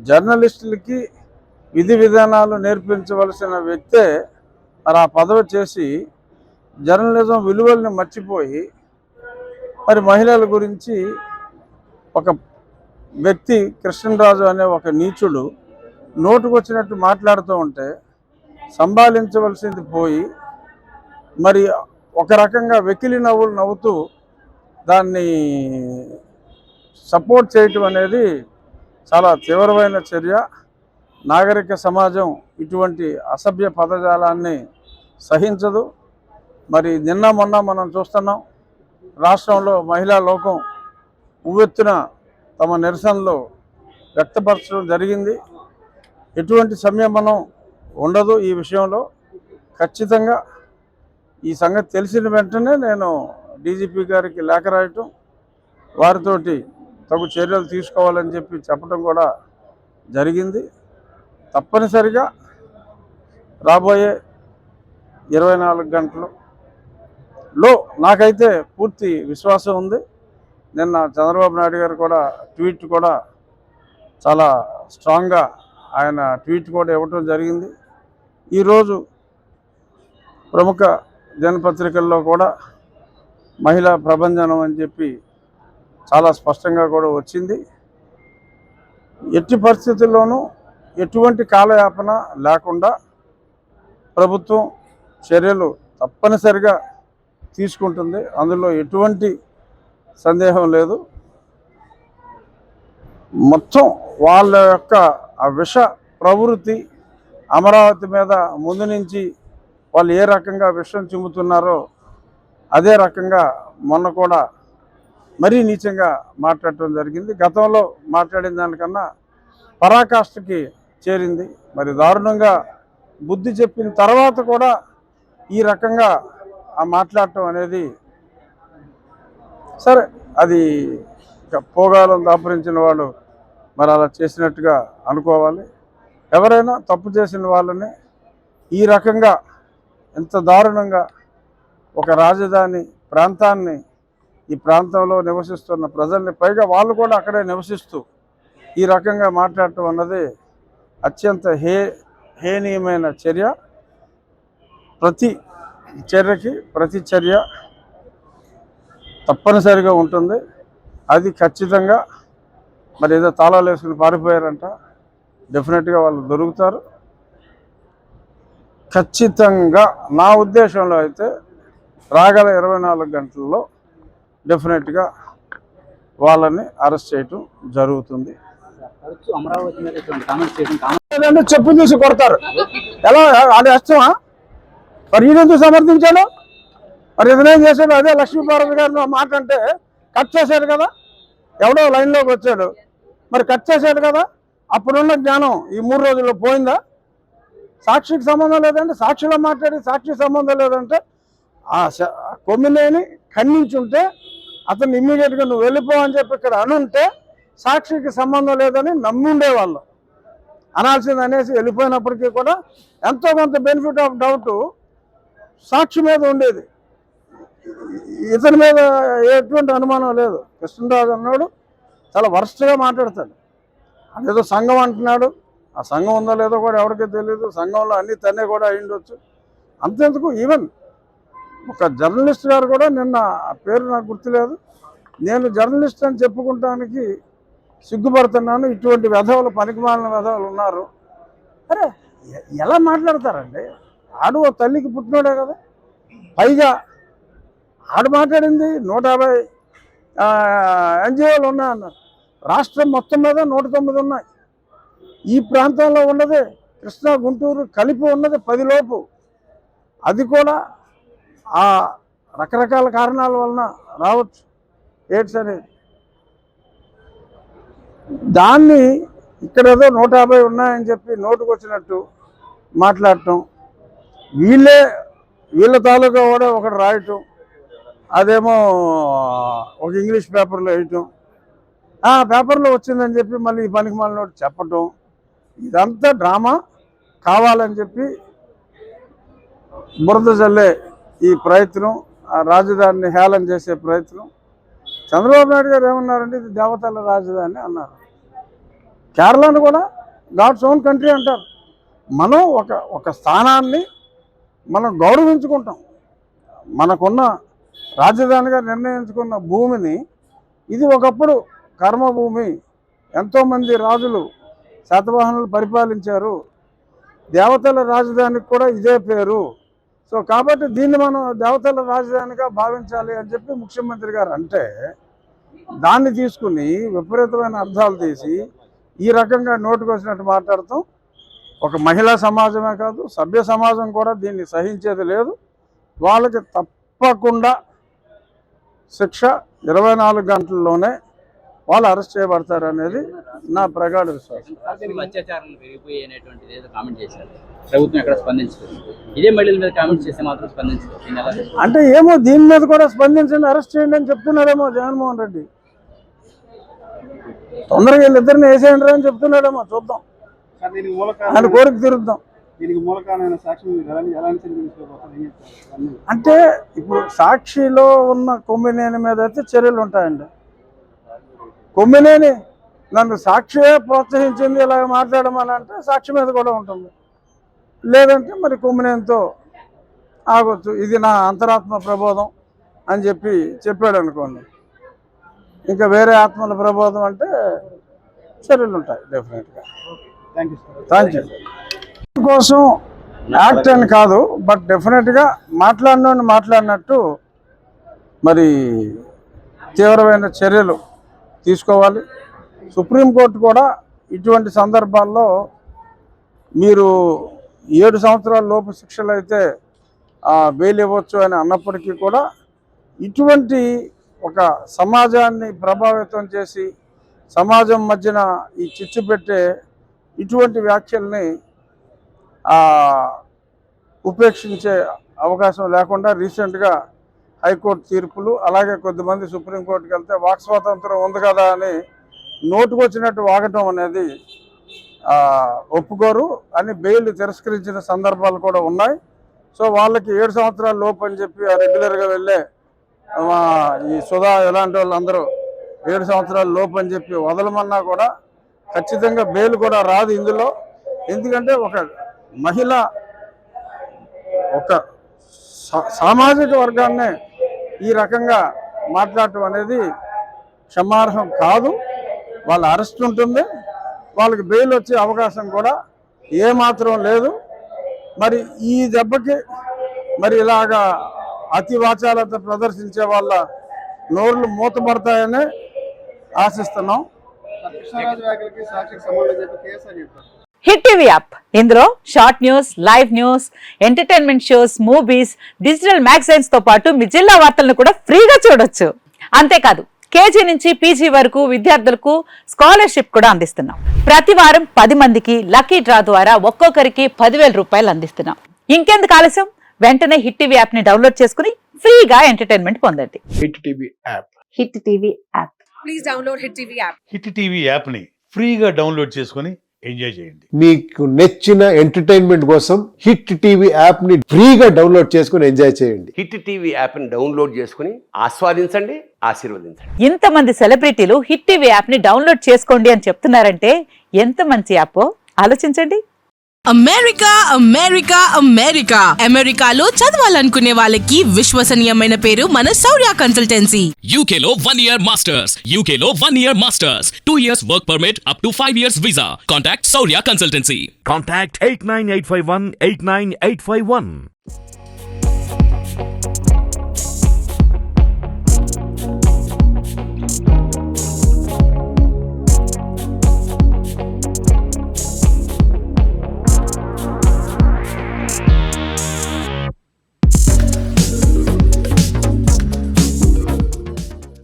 జర్నలిస్టులకి విధి విధానాలు నేర్పించవలసిన వ్యక్తే మరి ఆ పదవి చేసి జర్నలిజం విలువల్ని మర్చిపోయి మరి మహిళల గురించి ఒక వ్యక్తి కృష్ణరాజు అనే ఒక నీచుడు నోటుకొచ్చినట్టు మాట్లాడుతూ ఉంటే సంభాళించవలసింది పోయి మరి ఒక రకంగా వెకిలి నవ్వులు నవ్వుతూ దాన్ని సపోర్ట్ చేయటం అనేది చాలా తీవ్రమైన చర్య. నాగరిక సమాజం ఇటువంటి అసభ్య పదజాలాన్ని సహించదు. మరి నిన్న మొన్న మనం చూస్తున్నాం, రాష్ట్రంలో మహిళా లోకం ఉవ్వెత్తున తమ నిరసనలు వ్యక్తపరచడం జరిగింది. ఎటువంటి సంయమనం ఉండదు ఈ విషయంలో. ఖచ్చితంగా ఈ సంగతి తెలిసిన వెంటనే నేను డీజీపీ గారికి లేఖ రాయటం, వారితోటి తగు చర్యలు తీసుకోవాలని చెప్పడం కూడా జరిగింది. తప్పనిసరిగా రాబోయే 24 గంటలలో నాకైతే పూర్తి విశ్వాసం ఉంది. నిన్న చంద్రబాబు నాయుడు గారు కూడా ట్వీట్ కూడా చాలా స్ట్రాంగ్గా ఆయన ట్వీట్ కూడా ఇవ్వటం జరిగింది. ఈరోజు ప్రముఖ దినపత్రికల్లో కూడా మహిళా ప్రభంజనం అని చెప్పి చాలా స్పష్టంగా కూడా వచ్చింది. ఎట్టి పరిస్థితుల్లోనూ ఎటువంటి కాలయాపన లేకుండా ప్రభుత్వం చర్యలు తప్పనిసరిగా తీసుకుంటుంది. అందులో ఎటువంటి సందేహం లేదు. మొత్తం వాళ్ళ యొక్క ఆ విష ప్రవృత్తి అమరావతి మీద ముందు నుంచి వాళ్ళు ఏ రకంగా విషం చిమ్ముతున్నారో అదే రకంగా మొన్న కూడా మరీ నీచంగా మాట్లాడటం జరిగింది. గతంలో మాట్లాడిన దానికన్నా పరాకాష్ఠకి చేరింది. మరి దారుణంగా బుద్ధి చెప్పిన తర్వాత కూడా ఈ రకంగా ఆ మాట్లాడటం అనేది సరే, అది పోగాలం దాపురించిన వాళ్ళు మరి అలా చేసినట్టుగా అనుకోవాలి. ఎవరైనా తప్పు చేసిన వాళ్ళని ఈ రకంగా ఎంత దారుణంగా ఒక రాజధాని ప్రాంతాన్ని, ఈ ప్రాంతంలో నివసిస్తున్న ప్రజల్ని, పైగా వాళ్ళు కూడా అక్కడే నివసిస్తూ ఈ రకంగా మాట్లాడటం అన్నది అత్యంత హేనీయమైన చర్య. ప్రతి చర్యకి ప్రతి చర్య తప్పనిసరిగా ఉంటుంది. అది ఖచ్చితంగా మరి ఏదో తాళాలు వేసుకుని పారిపోయారంట, డెఫినెట్గా వాళ్ళు దొరుకుతారు. ఖచ్చితంగా నా ఉద్దేశంలో అయితే రాగల 24 గంటల్లో డెఫినెట్గా వాళ్ళని అరెస్ట్ చేయటం జరుగుతుంది. చెప్పు తీసి కొడతారు. ఎలా అది ఇష్టమా? మరి ఈయనెందుకు సమర్థించాడు? మరి ఇతనేం చేశాడు? అదే లక్ష్మీపార్వతి గారిని మాట అంటే కట్ చేశాడు కదా, ఎవడో లైన్లోకి వచ్చాడు, మరి కట్ చేశాడు కదా. అప్పుడున్న జ్ఞానం ఈ 3 రోజుల్లో పోయిందా? సాక్షికి సంబంధం లేదంటే, సాక్షిలో మాట్లాడి సాక్షికి సంబంధం లేదంటే ఆ కొమ్మినేని ఖండించుంటే అతను ఇమ్మీడియట్గా నువ్వు వెళ్ళిపో అని చెప్పి ఇక్కడ అనుంటే సాక్షికి సంబంధం లేదని నమ్ముండేవాళ్ళు. అనాల్సింది అనేసి వెళ్ళిపోయినప్పటికీ కూడా ఎంతో కొంత బెనిఫిట్ ఆఫ్ డౌట్ సాక్షి మీద ఉండేది. ఇతని మీద ఎటువంటి అనుమానం లేదు. కృష్ణరాజు అన్నాడు చాలా వరస్ట్గా మాట్లాడతాడు. అదేదో సంఘం అంటున్నాడు, ఆ సంఘం ఉందో లేదో కూడా ఎవరికీ తెలియదు. సంఘంలో అన్ని తనే కూడా అయ్యుండొచ్చు. అంతెందుకు, ఈవెన్ ఒక జర్నలిస్ట్ గారు కూడా నిన్న ఆ పేరు నాకు గుర్తులేదు, నేను జర్నలిస్ట్ అని చెప్పుకుంటానికి సిగ్గుపడుతున్నాను, ఇటువంటి వెధవలు, పనికిమాలిన వెధవలు ఉన్నారు. అరే ఎలా మాట్లాడతారండి? ఆడు ఓ తల్లికి పుట్టినోడే కదా. పైగా ఆడు మాట్లాడింది 150 ఎన్జిఓలు ఉన్నాయన్నారు. రాష్ట్రం మొత్తం మీద 109 ఉన్నాయి. ఈ ప్రాంతంలో ఉన్నది కృష్ణా గుంటూరు కలిపి ఉన్నది 10 లోపు. అది కూడా ఆ రకరకాల కారణాల వలన రావచ్చు ఎయిడ్స్ అనేది. దాన్ని ఇక్కడ ఏదో 150 ఉన్నాయని చెప్పి నోటుకు వచ్చినట్టు మాట్లాడటం, వీళ్ళ తాలూకా కూడా ఒకటి రాయటం, అదేమో ఒక ఇంగ్లీష్ పేపర్లో వేయటం, ఆ పేపర్లో వచ్చిందని చెప్పి మళ్ళీ ఈ పనికి మళ్ళీ నోటి చెప్పటం, ఇదంతా డ్రామా కావాలని చెప్పి బురద జల్లే ఈ ప్రయత్నం, ఆ రాజధానిని హేళన చేసే ప్రయత్నం. చంద్రబాబు నాయుడు గారు ఏమన్నారంటే ఇది దేవతల రాజధాని అన్నారు. కేరళను కూడా గాడ్స్ ఓన్ కంట్రీ అంటారు. మనం ఒక స్థానాన్ని మనం గౌరవించుకుంటాం. మనకున్న రాజధానిగా నిర్ణయించుకున్న భూమిని, ఇది ఒకప్పుడు కర్మభూమి, ఎంతోమంది రాజులు శాతవాహనులు పరిపాలించారు, దేవతల రాజధానికి కూడా ఇదే పేరు. సో కాబట్టి దీన్ని మనం దేవతల రాజధానిగా భావించాలి అని చెప్పి ముఖ్యమంత్రి గారు అంటే, దాన్ని తీసుకుని విపరీతమైన అర్థాలు తీసి ఈ రకంగా నోటుకు వచ్చినట్టు మాట్లాడతాం. ఒక మహిళా సమాజమే కాదు, సభ్య సమాజం కూడా దీన్ని సహించేది లేదు. వాళ్ళకి తప్పకుండా శిక్ష 24 గంటల్లోనే వాళ్ళు అరెస్ట్ చేయబడతారు అనేది నా ప్రగాఢ విశ్వాసం. అత్యాచారాలు పెరిగిపోయినటువంటిది ఏదో కామెంట్ చేశారు, ప్రభుత్వం ఎక్కడ స్పందించలేదు. ఇదే మహిళల మీద కామెంట్ చేస్తే మాత్రం స్పందించలేదు అంటే ఏమో దీని మీద కూడా స్పందించండి, అరెస్ట్ చేయండి అని చెప్తున్నాడేమో జగన్మోహన్ రెడ్డి. తొందరగా వీళ్ళిద్దరిని వేసేయండి అని చెప్తున్నాడేమో, చూద్దాం. ఆయన కోరిక తీరుద్దాం. అంటే ఇప్పుడు సాక్షిలో ఉన్న కొమ్మినేని మీద అయితే చర్యలు ఉంటాయండి. కొమ్మినేని నన్ను సాక్షియే ప్రోత్సహించింది ఇలా మాట్లాడమని అంటే సాక్షి మీద కూడా ఉంటుంది. లేదంటే మరి కొమ్మినేనితో ఆగొచ్చు, ఇది నా అంతరాత్మ ప్రబోధం అని చెప్పాడు అనుకోండి. ఇంకా వేరే ఆత్మల ప్రబోధం అంటే చర్యలు ఉంటాయి డెఫినెట్గా. Thank you. కోసం యాక్ట్ అని కాదు, బట్ డెఫినెట్గా మాట్లాడినట్టు మరి తీవ్రమైన చర్యలు తీసుకోవాలి. సుప్రీంకోర్టు కూడా ఇటువంటి సందర్భాల్లో మీరు 7 సంవత్సరాల లోపు శిక్షలు అయితే బెయిల్ ఇవ్వచ్చు అని అన్నప్పటికీ కూడా ఇటువంటి ఒక సమాజాన్ని ప్రభావితం చేసి సమాజం మధ్యన ఈ చిచ్చు పెట్టే ఇటువంటి వ్యాఖ్యల్ని ఉపేక్షించే అవకాశం లేకుండా రీసెంట్గా హైకోర్టు తీర్పులు, అలాగే కొద్దిమంది సుప్రీంకోర్టుకి వెళ్తే వాక్ స్వాతంత్రం ఉంది కదా అని నోటుకొచ్చినట్టు వాగటం అనేది ఒప్పుకోరు అని బెయిల్ తిరస్కరించిన సందర్భాలు కూడా ఉన్నాయి. సో వాళ్ళకి 7 సంవత్సరాల లోపు అని చెప్పి రెగ్యులర్గా వెళ్ళే ఈ సుధా ఇలాంటి వాళ్ళందరూ 7 సంవత్సరాల లోపు అని చెప్పి వదలమన్నా కూడా ఖచ్చితంగా బెయిల్ కూడా రాదు ఇందులో. ఎందుకంటే ఒక మహిళ ఒక సామాజిక వర్గాన్నే ఈ రకంగా మాట్లాడటం అనేది క్షమార్హం కాదు. వాళ్ళ అరెస్ట్ ఉంటుంది, వాళ్ళకి బెయిల్ వచ్చే అవకాశం కూడా ఏమాత్రం లేదు. మరి ఈ దెబ్బకి మరి ఇలాగా అతి వాచాలత ప్రదర్శించే వాళ్ళ నోర్లు మూతపడతాయని ఆశిస్తున్నాం. హిట్ టీవీ యాప్, ఇందులో short news, live news, entertainment shows, movies, digital magazines తో పాటు మీ జిల్లా వార్తలను కూడా ఫ్రీగా చూడొచ్చు. అంతేకాదు కేజీ నుంచి పీజీ వరకు విద్యార్థులకు స్కాలర్షిప్ కూడా అందిస్తున్నాం. ప్రతి వారం 10 మందికి లక్కీ డ్రా ద్వారా ఒక్కొక్కరికి 10,000 రూపాయలు అందిస్తున్నాం. ఇంకెందుకు ఆలస్యం, వెంటనే హిట్ టీవీ యాప్ ని డౌన్లోడ్ చేసుకుని ఫ్రీగా ఎంటర్టైన్మెంట్ పొందండి. Hit TV app. Hit TV app. Please download hit TV app. Hit TV app ని ఫ్రీగా డౌన్లోడ్ చేసుకుని ఎంజాయ్ చేయండి. మీకు నచ్చిన ఎంటర్టైన్మెంట్ కోసం హిట్ టీవీ యాప్ ని ఫ్రీగా డౌన్లోడ్ చేసుకుని ఎంజాయ్ చేయండి. హిట్ టీవీ యాప్ ని డౌన్లోడ్ చేసుకుని ఆస్వాదించండి, ఆశీర్వదించండి. ఇంతమంది సెలబ్రిటీలు హిట్ టీవీ యాప్ ని డౌన్లోడ్ చేసుకోండి అని చెప్తున్నారంటే ఎంత మంచి యాప్ ఆలోచించండి. అమెరికా అమెరికా అమెరికా అమెరికాలో చదవాలనుకునే వాళ్ళకి విశ్వసనీయమైన పేరు మన శౌర్య కన్సల్టెన్సీ. UK లో 1 year masters. UK లో 1 year masters. 2 years work permit up to 5 years visa. Contact Saurya Consultancy. Contact 89851 89851.